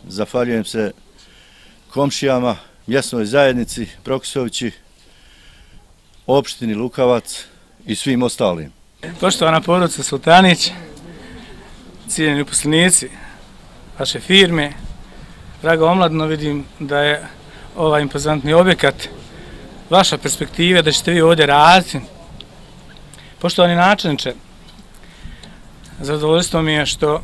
zahvaljujem se komšijama, mjesnoj zajednici Prokusovići, opštini Lukavac i svim ostalim. Poštovana porodica Sultanić, cijenjeni uposlenici vaše firme, draga omladino, vidim da je ovaj impozantni objekat vaša perspektiva da ćete vi ovdje raditi. Poštovani načelniče, zadovoljstvo mi je što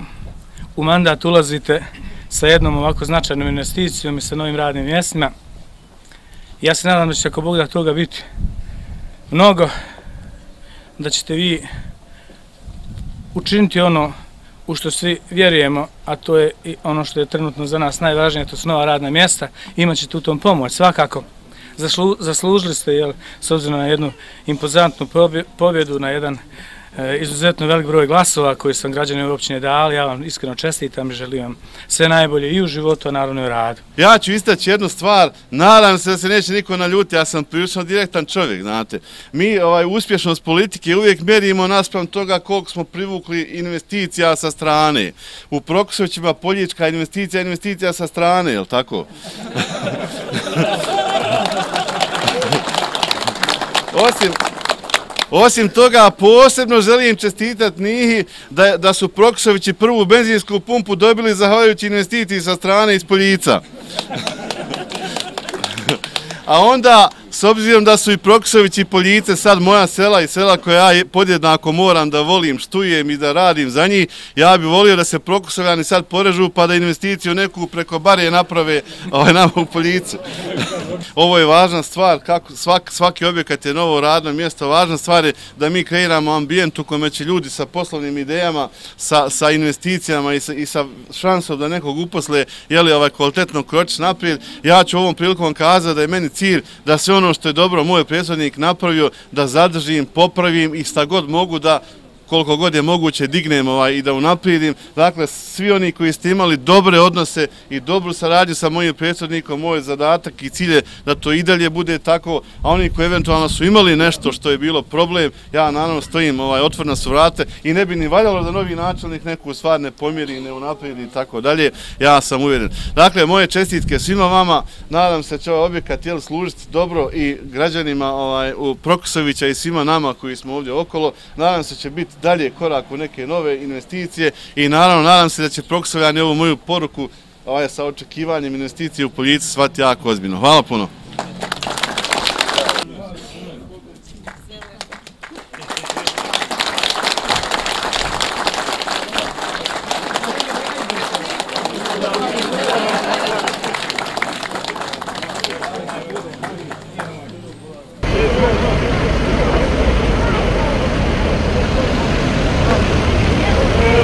u mandat ulazite sa jednom ovako značajnom investicijom i sa novim radnim mjestima. Ja se nadam da će, ako Bog da, toga biti mnogo, da ćete vi učiniti ono u što svi vjerujemo, a to je i ono što je trenutno za nas najvažnije, to su nova radna mjesta. Imaćete u tom pomoć, svakako. Zaslužili ste, s obzirom na jednu impozantnu pobjedu, na jedan izuzetno velik broj glasova koji sam građani ove općine dali. Ja vam iskreno čestitam i želim vam sve najbolje i u životu, a naravno i u radu. Ja ću istaći jednu stvar, nadam se da se neće niko naljuti, ja sam prilično direktan čovjek, znate. Mi uspješnost politike uvijek mjerimo naspram toga koliko smo privukli investicija sa strane. U Prokusovićima Poljička investicija sa strane, je li tako? Osim toga, posebno želim čestitati njih da su Prokusovići prvu benzinsku pumpu dobili zahvaljujući investiciji sa strane iz Poljica. A onda, s obzirom da su i Prokusovići i Poljice sad moja sela i sela koja ja podjednako moram da volim, štujem i da radim za njih, ja bih volio da se Prokusovljani sad porežu pa da investiciju neku preko bare naprave nama u Poljicu. Ovo je važna stvar, svaki objekat je novo radno mjesto, važna stvar je da mi kreiramo ambijent u kome će ljudi sa poslovnim idejama, sa investicijama i sa šansom da nekog uposle kvalitetno kročiti naprijed. Ja ću ovom prilikom kazati da je meni cilj da sve ono što je dobro moj predsjednik napravio, da zadržim, popravim i šta god mogu da, koliko god je moguće, dignem i da unaprijedim. Dakle, svi oni koji ste imali dobre odnose i dobru saradnju sa mojim predsjednikom, moj zadatak i cilj je da to i dalje bude tako, a oni koji eventualno su imali nešto što je bilo problem, ja naravno stojim otvorena su vrata i ne bi ni valjalo da novi načelnik neku stvar ne pomjeri, ne unaprijedi i tako dalje, ja sam uvjeren. Dakle, moje čestitke svima vama, nadam se da će ovaj objekat služiti dobro i građanima u Prokusovića i svima nama koji smo ovdje okolo, nadam se da će biti dalje korak u neke nove investicije i naravno nadam se da će Prokusovljani ovu moju poruku sa očekivanjem investicije u Poljici shvatiti jako ozbiljno. Hvala puno.